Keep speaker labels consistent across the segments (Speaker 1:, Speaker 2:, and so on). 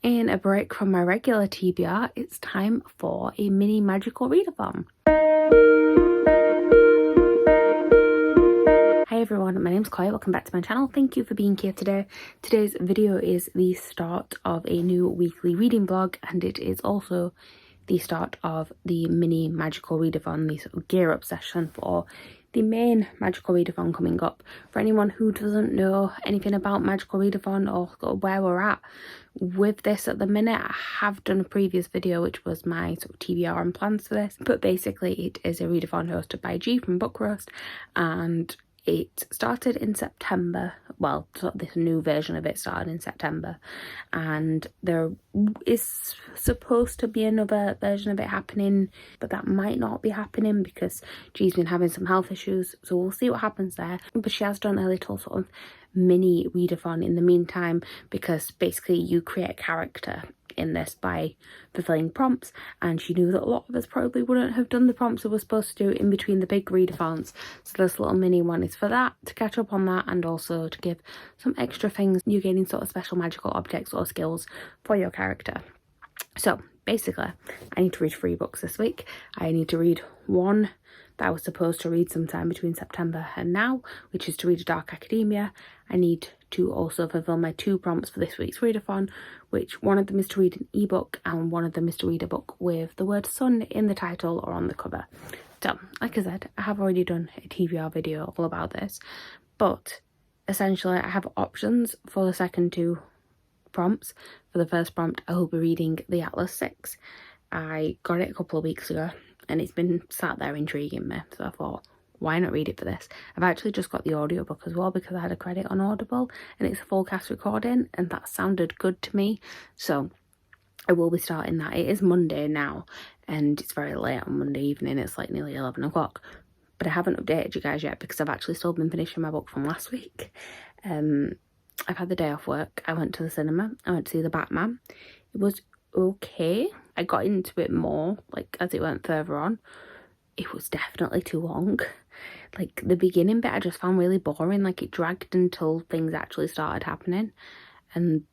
Speaker 1: In a break from my regular TBR, it's time for a mini magical readathon. Hi everyone, my name's Chloe, welcome back to my channel. Thank you for being here today. Today's video is the start of a new weekly reading vlog, and it is also the start of the mini magical readathon, the sort of gear up session for the main magical readathon coming up. For anyone who doesn't know anything about magical readathon or where we're at with this at the minute, I have done a previous video which was my sort of TBR and plans for this, but basically it is a readathon hosted by G from Book Roast, and it started in September. Well, sort of this new version of it started in September, and there is supposed to be another version of it happening, but that might not be happening because G's been having some health issues, so we'll see what happens there. But she has done a little sort of mini readathon in the meantime, because basically you create a character in this by fulfilling prompts, and she knew that a lot of us probably wouldn't have done the prompts that we're supposed to do in between the big readathons, so this little mini one is for that, to catch up on that, and also to give some extra things. You're gaining sort of special magical objects or skills for your character. So basically I need to read 3 books this week. I need to read one that I was supposed to read sometime between September and now, which is to read A Dark Academia. I need to also fulfill my 2 prompts for this week's readathon, which one of them is to read an ebook and one of them is to read a book with the word sun in the title or on the cover. So, like I said, I have already done a TBR video all about this, but essentially I have options for the second 2 prompts. For the first prompt, I will be reading The Atlas 6. I got it a couple of weeks ago and it's been sat there intriguing me, so I thought, why not read it for this? I've actually just got the audiobook as well because I had a credit on Audible and it's a full cast recording and that sounded good to me, so I will be starting that. It is Monday now and it's very late on Monday evening, it's like nearly 11 o'clock, but I haven't updated you guys yet because I've actually still been finishing my book from last week. I've had the day off work, I went to the cinema, I went to see The Batman. It was okay. I got into it more like as it went further on. It was definitely too long. Like the beginning bit I just found really boring, like it dragged until things actually started happening, and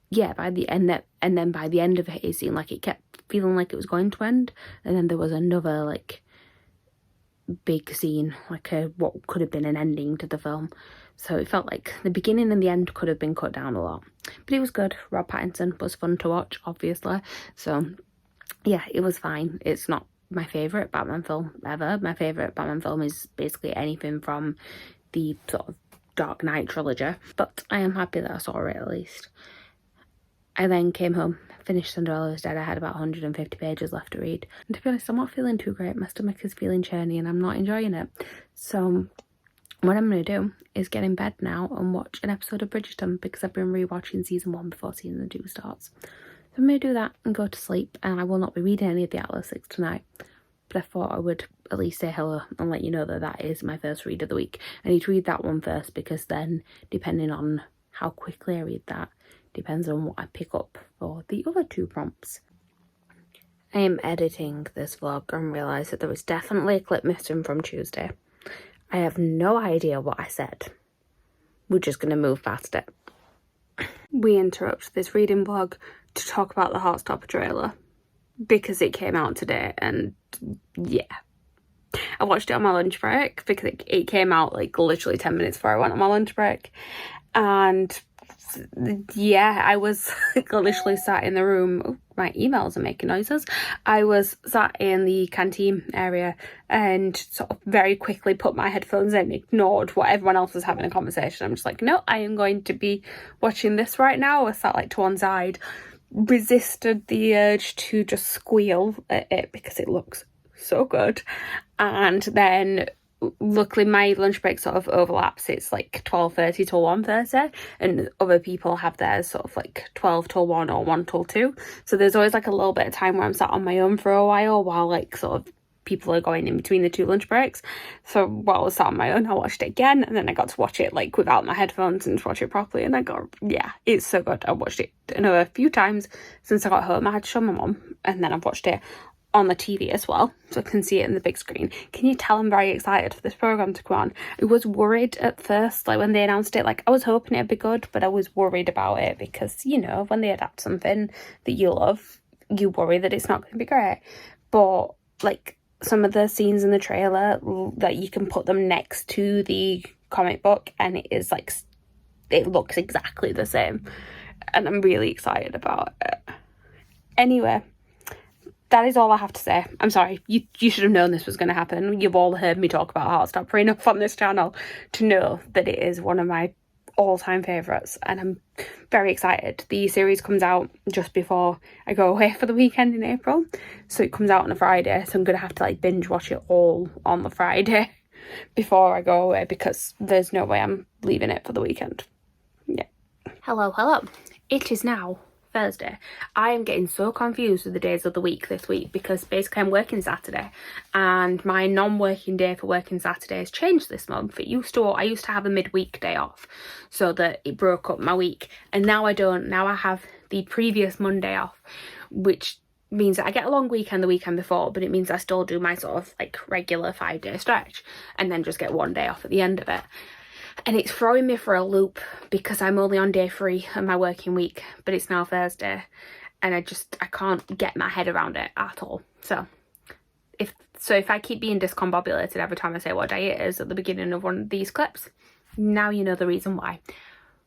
Speaker 1: yeah, by the end by the end of it, it seemed like it kept feeling like it was going to end, and then there was another like big scene, like what could have been an ending to the film. So it felt like the beginning and the end could have been cut down a lot, but it was good. Rob Pattinson was fun to watch, obviously, so yeah, it was fine. It's not my favourite Batman film ever. My favourite Batman film is basically anything from the sort of Dark Knight trilogy, but I am happy that I saw it at least. I then came home, finished Cinderella's Dead. I had about 150 pages left to read, and to be honest, I'm not feeling too great. My stomach is feeling churny and I'm not enjoying it, so what I'm going to do is get in bed now and watch an episode of Bridgerton because I've been rewatching season 1 before season 2 starts. So I'm going to do that and go to sleep, and I will not be reading any of the Atlas 6 tonight, but I thought I would at least say hello and let you know that that is my first read of the week. I need to read that one first because then, depending on how quickly I read that, depends on what I pick up for the other 2 prompts. I am editing this vlog and realised that there was definitely a clip missing from Tuesday. I have no idea what I said. We're just going to move past it. We interrupt this reading vlog to talk about the Heartstopper trailer because it came out today, and yeah, I watched it on my lunch break because it came out like literally 10 minutes before I went on my lunch break, and yeah, I was like literally sat in the room. Oh, my emails are making noises. I was sat in the canteen area and sort of very quickly put my headphones in, ignored what everyone else was having a conversation. I'm just like, no, I am going to be watching this right now. I sat like to one side, resisted the urge to just squeal at it because it looks so good, and then luckily my lunch break sort of overlaps. It's like 12:30 till 1:30, and other people have theirs sort of like 12 till 1 or 1 till 2, so there's always like a little bit of time where I'm sat on my own for a while like sort of people are going in between the 2 lunch breaks. So while I was sat on my own, I watched it again, and then I got to watch it like without my headphones and watch it properly, and I got, yeah, it's so good. I watched it a few times since I got home. I had to show my mum, and then I've watched it on the TV as well, so I can see it in the big screen. Can you tell I'm very excited for this programme to come on? I was worried at first, like when they announced it, like I was hoping it'd be good, but I was worried about it because, you know, when they adapt something that you love, you worry that it's not going to be great. But like some of the scenes in the trailer, that you can put them next to the comic book and it is like, it looks exactly the same, and I'm really excited about it. Anyway, that is all I have to say. I'm sorry, you should have known this was going to happen. You've all heard me talk about Heartstopper enough on this channel to know that it is one of my all-time favourites, and I'm very excited. The series comes out just before I go away for the weekend in April, so it comes out on a Friday, so I'm going to have to like binge watch it all on the Friday before I go away, because there's no way I'm leaving it for the weekend. Yeah. Hello. It is now Thursday. I am getting so confused with the days of the week this week because basically I'm working Saturday and my non-working day for working Saturday has changed this month. I used to have a midweek day off so that it broke up my week, and now I don't. Now I have the previous Monday off, which means that I get a long weekend the weekend before, but it means I still do my sort of like regular 5-day stretch and then just get one day off at the end of it. And it's throwing me for a loop because I'm only on day 3 of my working week, but it's now Thursday and I can't get my head around it at all. So if I keep being discombobulated every time I say what day it is at the beginning of one of these clips, now you know the reason why.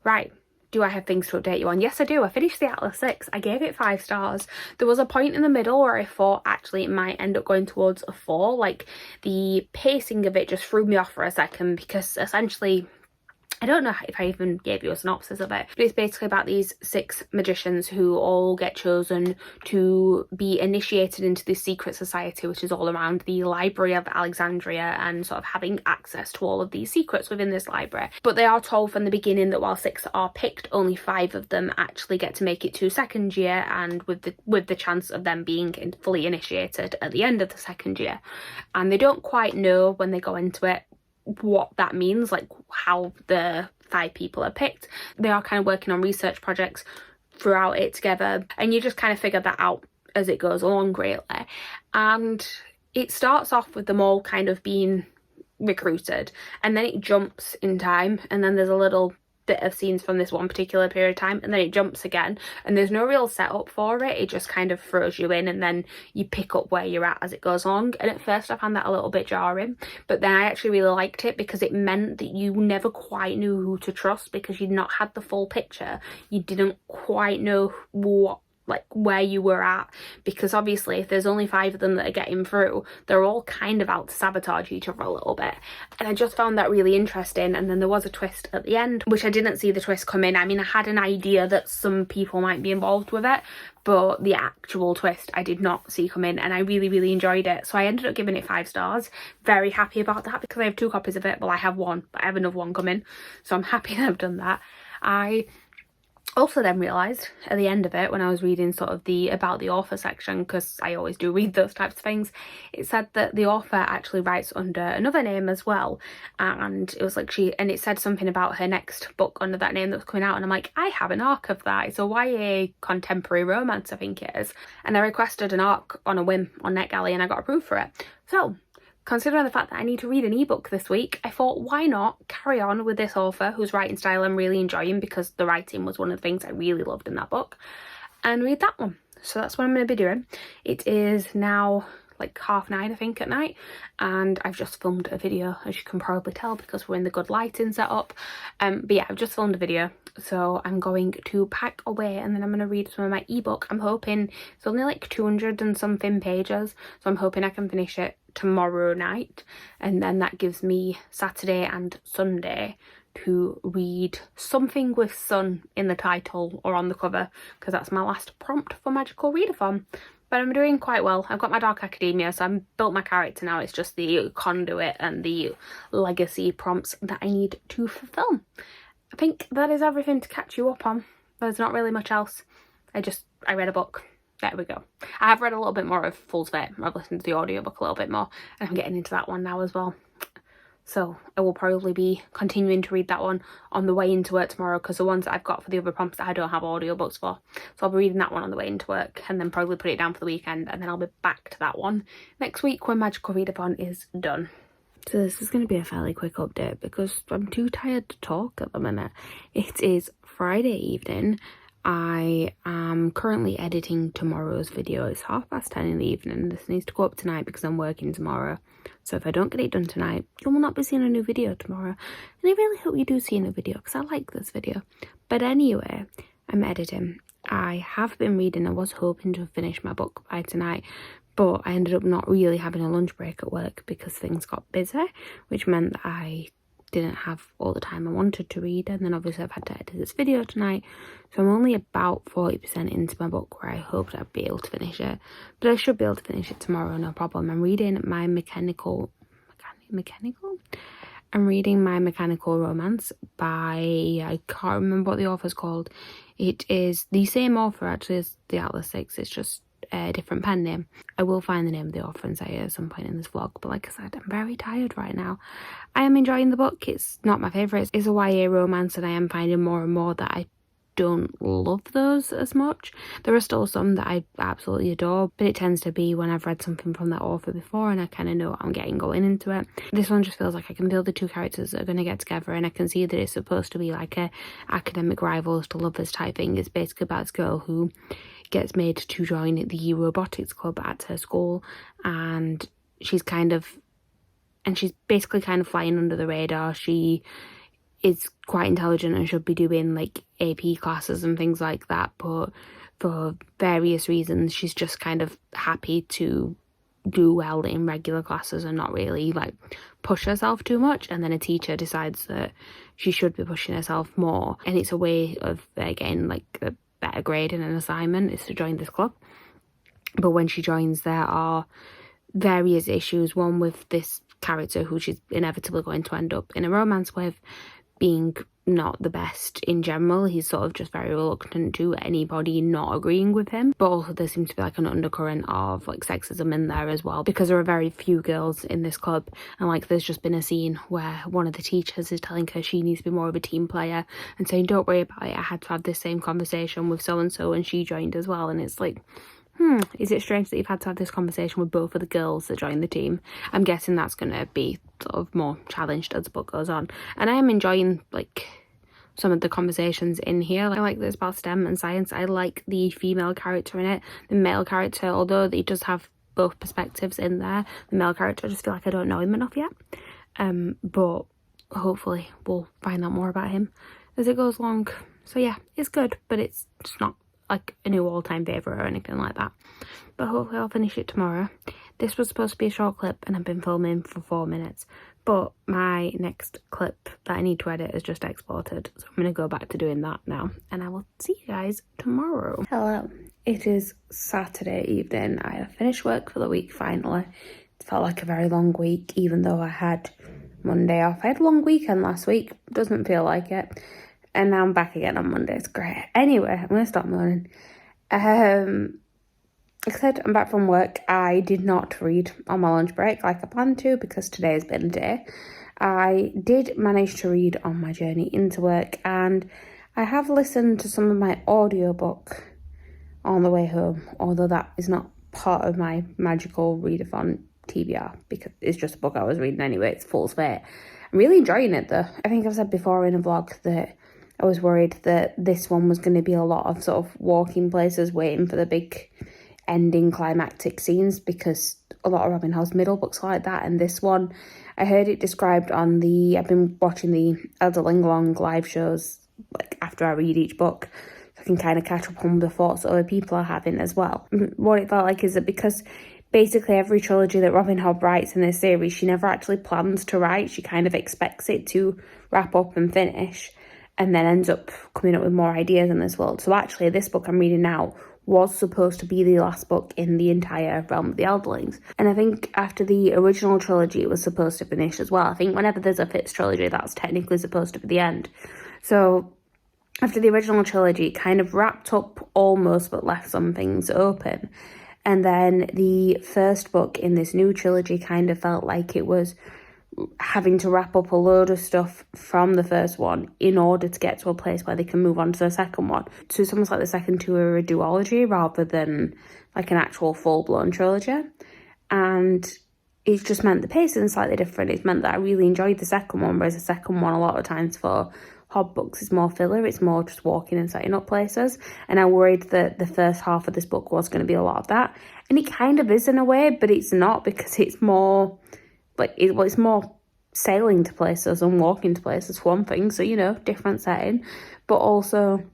Speaker 1: Right. Do I have things to update you on? Yes, I do. I finished the Atlas 6. I gave it 5 stars. There was a point in the middle where I thought actually it might end up going towards a 4. Like the pacing of it just threw me off for a second because essentially, I don't know if I even gave you a synopsis of it, but it's basically about these 6 magicians who all get chosen to be initiated into this secret society, which is all around the Library of Alexandria and sort of having access to all of these secrets within this library. But they are told from the beginning that while 6 are picked, only 5 of them actually get to make it to 2nd year, and with the chance of them being fully initiated at the end of the 2nd year. And they don't quite know when they go into it what that means, like how the 5 people are picked. They are kind of working on research projects throughout it together, and you just kind of figure that out as it goes along greatly. And it starts off with them all kind of being recruited, and then it jumps in time, and then there's a little bit of scenes from this one particular period of time, and then it jumps again, and there's no real setup for it. It just kind of throws you in, and then you pick up where you're at as it goes along. And at first I found that a little bit jarring, but then I actually really liked it because it meant that you never quite knew who to trust because you'd not had the full picture. You didn't quite know where you were at, because obviously if there's only 5 of them that are getting through, they're all kind of out to sabotage each other a little bit. And I just found that really interesting. And then there was a twist at the end, which I didn't see the twist come in. I mean, I had an idea that some people might be involved with it, but the actual twist I did not see come in, and I really enjoyed it. So I ended up giving it 5 stars. Very happy about that because I have 2 copies of it. Well, I have 1, but I have another one coming, so I'm happy that I've done that. I also then realised at the end of it, when I was reading sort of the about the author section, because I always do read those types of things, it said that the author actually writes under another name as well, and it was like and it said something about her next book under that name that was coming out, and I'm like, I have an ARC of that. It's a YA contemporary romance, I think it is, and I requested an ARC on a whim on NetGalley and I got approved for it. So considering the fact that I need to read an ebook this week, I thought, why not carry on with this author whose writing style I'm really enjoying, because the writing was one of the things I really loved in that book, and read that one. So that's what I'm going to be doing. It is now like 9:30, I think, at night, and I've just filmed a video, as you can probably tell because we're in the good lighting setup. But yeah, I've just filmed a video, so I'm going to pack away and then I'm going to read some of my ebook. I'm hoping it's only like 200 and something pages, so I'm hoping I can finish it tomorrow night, and then that gives me Saturday and Sunday to read something with sun in the title or on the cover, because that's my last prompt for Magical Readathon. But I'm doing quite well. I've got my Dark Academia, so I've built my character now. It's just the conduit and the legacy prompts that I need to fulfill. I think that is everything to catch you up on. There's not really much else. I read a book. There we go. I have read a little bit more of Fool's Fate. I've listened to the audiobook a little bit more, and I'm getting into that one now as well. So I will probably be continuing to read that one on the way into work tomorrow, because the ones that I've got for the other prompts I don't have audiobooks for. So I'll be reading that one on the way into work and then probably put it down for the weekend, and then I'll be back to that one next week when Magical Readathon is done. So this is going to be a fairly quick update because I'm too tired to talk at the minute. It is Friday evening. I am currently editing tomorrow's video. It's 10:30 in the evening. This needs to go up tonight because I'm working tomorrow. So if I don't get it done tonight, you will not be seeing a new video tomorrow. And I really hope you do see a new video because I like this video. But anyway, I'm editing. I have been reading. I was hoping to finish my book by tonight, but I ended up not really having a lunch break at work because things got busy, which meant that I didn't have all the time I wanted to read. And then obviously I've had to edit this video tonight, so I'm only about 40% into my book, where I hoped I'd be able to finish it. But I should be able to finish it tomorrow, no problem. I'm reading my mechanical romance by, I can't remember what the author's called. It is the same author actually as the Atlas 6, it's just a different pen name. I will find the name of the author and say it at some point in this vlog, but like I said, I'm very tired right now. I am enjoying the book. It's not my favourite. It's a YA romance, and I am finding more and more that I don't love those as much. There are still some that I absolutely adore, but it tends to be when I've read something from that author before and I kind of know what I'm getting going into it. This one just feels like I can feel the two characters that are going to get together, and I can see that it's supposed to be like a academic rivals to lovers type thing. It's basically about this girl who gets made to join the robotics club at her school, and she's basically kind of flying under the radar. She is quite intelligent and should be doing like AP classes and things like that, but for various reasons she's just kind of happy to do well in regular classes and not really like push herself too much. And then a teacher decides that she should be pushing herself more, and it's a way of getting like a better grade in an assignment is to join this club. But when she joins, there are various issues, one with this character who she's inevitably going to end up in a romance with being not the best in general. He's sort of just very reluctant to anybody not agreeing with him, but also there seems to be like an undercurrent of like sexism in there as well, because there are very few girls in this club, and like there's just been a scene where one of the teachers is telling her she needs to be more of a team player and saying, don't worry about it, I had to have this same conversation with so and so and she joined as well. And it's like, is it strange that you've had to have this conversation with both of the girls that joined the team? I'm guessing that's going to be sort of more challenged as the book goes on. And I am enjoying like some of the conversations in here. I like that it's about STEM and science. I like the female character in it. The male character, although he does have both perspectives in there, the male character, I just feel like I don't know him enough yet. But hopefully we'll find out more about him as it goes along. So yeah, it's good, but it's just not like a new all-time favourite or anything like that. But hopefully I'll finish it tomorrow. This was supposed to be a short clip and I've been filming for 4 minutes, but my next clip that I need to edit is just exported, so I'm going to go back to doing that now, and I will see you guys tomorrow. Hello, it is Saturday evening. I have finished work for the week finally. It felt like a very long week, even though I had Monday off. I had a long weekend last week, doesn't feel like it. And now I'm back again on Monday. It's great. Anyway, I'm going to stop moaning. Like I said, I'm back from work. I did not read on my lunch break like I planned to because today has been a day. I did manage to read on my journey into work, and I have listened to some of my audiobook on the way home, although that is not part of my Magical Readathon TBR because it's just a book I was reading anyway. It's Fool's Fate. I'm really enjoying it though. I think I've said before in a vlog that I was worried that this one was going to be a lot of sort of walking places waiting for the big ending climactic scenes, because a lot of Robin Hood's middle books are like that. And this one, I heard it described on I've been watching the Elder Linglong live shows like after I read each book, so I can kind of catch up on the thoughts that other people are having as well. What it felt like is that because basically every trilogy that Robin Hood writes in this series, she never actually plans to write. She kind of expects it to wrap up and finish, and then ends up coming up with more ideas in this world. So actually, this book I'm reading now was supposed to be the last book in the entire realm of the Elderlings. And I think after the original trilogy, it was supposed to finish as well. I think whenever there's a fifth trilogy, that's technically supposed to be the end. So after the original trilogy, it kind of wrapped up almost, but left some things open. And then the first book in this new trilogy kind of felt like it was having to wrap up a load of stuff from the first one in order to get to a place where they can move on to the second one. So it's almost like the second two are a duology rather than like an actual full-blown trilogy. And it's just meant the pacing is slightly different. It's meant that I really enjoyed the second one, whereas the second one a lot of times for Hob books is more filler. It's more just walking and setting up places. And I worried that the first half of this book was going to be a lot of that. And it kind of is in a way, but it's not, because it's more like, it's more sailing to places and walking to places for one thing. So, you know, different setting. But also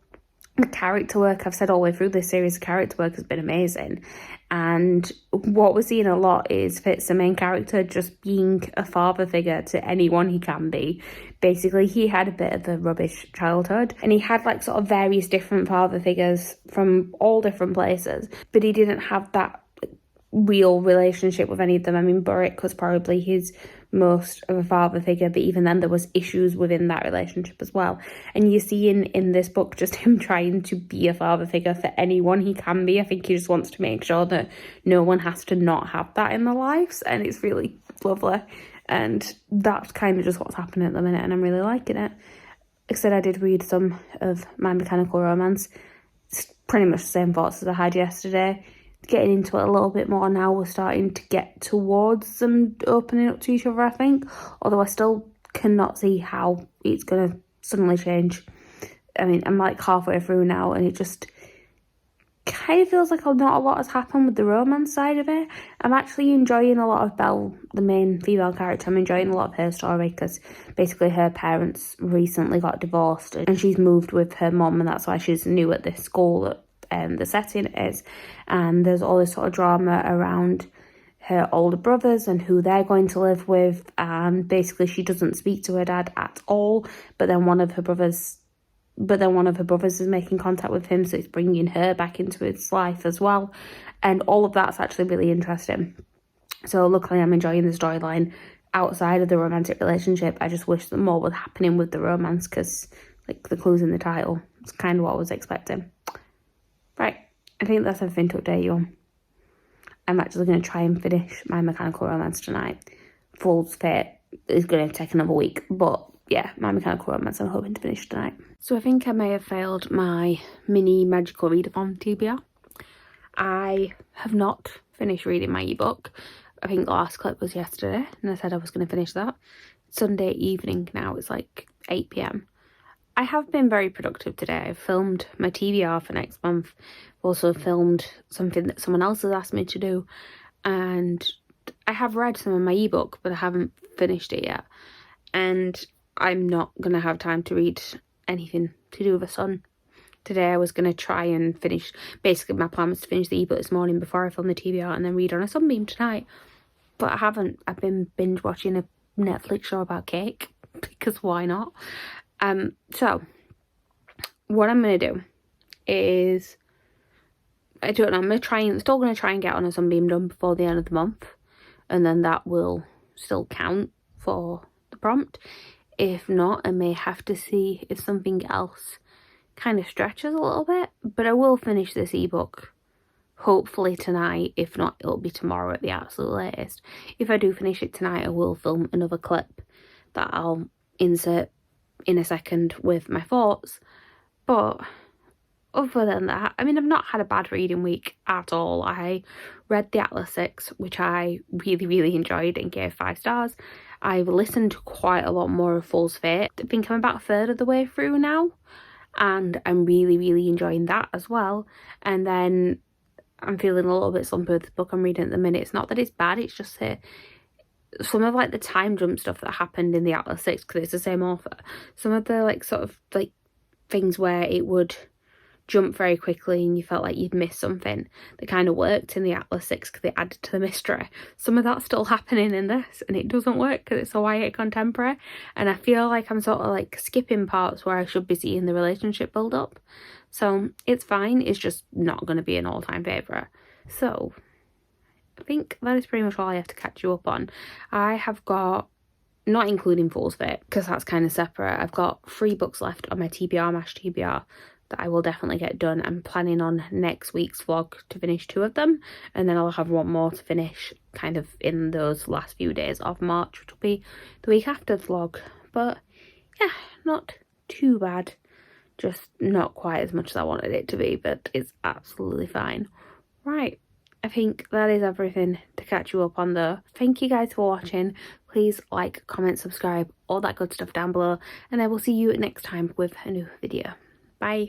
Speaker 1: the character work, I've said all the way through this series, the character work has been amazing. And what we're seeing a lot is Fitz, the main character, just being a father figure to anyone he can be. Basically, he had a bit of a rubbish childhood, and he had like sort of various different father figures from all different places, but he didn't have that real relationship with any of them. I mean, Burrick was probably his most of a father figure, but even then there was issues within that relationship as well. And you see in this book just him trying to be a father figure for anyone he can be. I think he just wants to make sure that no one has to not have that in their lives, and it's really lovely. And that's kind of just what's happening at the minute, and I'm really liking it. Like I said, I did read some of My Mechanical Romance. It's pretty much the same thoughts as I had yesterday. Getting into it a little bit more now. We're starting to get towards them opening up to each other, I think. Although I still cannot see how it's going to suddenly change. I mean, I'm like halfway through now, and it just kind of feels like not a lot has happened with the romance side of it. I'm actually enjoying a lot of Belle, the main female character. I'm enjoying a lot of her story, because basically her parents recently got divorced and she's moved with her mum, and that's why she's new at this school that the setting is. And there's all this sort of drama around her older brothers and who they're going to live with, and basically she doesn't speak to her dad at all, but then one of her brothers is making contact with him, so it's bringing her back into his life as well. And all of that's actually really interesting. So luckily I'm enjoying the storyline outside of the romantic relationship. I just wish that more was happening with the romance, because like the clues in the title, it's kind of what I was expecting. Right, I think that's everything to update you on. I'm actually going to try and finish My Mechanical Romance tonight. Fool's Fate is going to take another week, but yeah, My Mechanical Romance I'm hoping to finish tonight. So I think I may have failed my mini magical readathon TBR. I have not finished reading my ebook. I think the last clip was yesterday, and I said I was going to finish that. Sunday evening now, it's like 8 p.m. I have been very productive today. I've filmed my TBR for next month. I've also filmed something that someone else has asked me to do. And I have read some of my ebook, but I haven't finished it yet. And I'm not going to have time to read anything to do with a son. Today I was going to try and finish, basically my plan was to finish the ebook this morning before I film the TBR and then read on a sunbeam tonight. But I haven't. I've been binge watching a Netflix show about cake, because why not? So what I'm going to do is, I don't know, I'm still going to try and get on a sunbeam done before the end of the month, and then that will still count for the prompt. If not, I may have to see if something else kind of stretches a little bit, but I will finish this ebook hopefully tonight. If not, it'll be tomorrow at the absolute latest. If I do finish it tonight, I will film another clip that I'll insert in a second with my thoughts. But other than that, I mean, I've not had a bad reading week at all. I read The Atlas 6, which I really, really enjoyed and gave 5 stars. I've listened to quite a lot more of Fool's Fate. I think I'm about a third of the way through now, and I'm really, really enjoying that as well. And then I'm feeling a little bit slumpy with the book I'm reading at the minute. It's not that it's bad, it's just that some of like the time jump stuff that happened in the Atlas 6, because it's the same author, some of the like sort of like things where it would jump very quickly and you felt like you'd missed something that kind of worked in the Atlas 6 because it added to the mystery. Some of that's still happening in this, and it doesn't work because it's a YA contemporary, and I feel like I'm sort of like skipping parts where I should be seeing the relationship build up. So it's fine, it's just not going to be an all-time favourite. So I think that is pretty much all I have to catch you up on. I have got, not including Fool's Fate, because that's kind of separate, I've got 3 books left on my TBR, MASH TBR, that I will definitely get done. I'm planning on next week's vlog to finish 2 of them, and then I'll have 1 more to finish kind of in those last few days of March, which will be the week after the vlog. But yeah, not too bad, just not quite as much as I wanted it to be, but it's absolutely fine. Right, I think that is everything to catch you up on though. Thank you guys for watching. Please like, comment, subscribe, all that good stuff down below, and I will see you next time with a new video. Bye.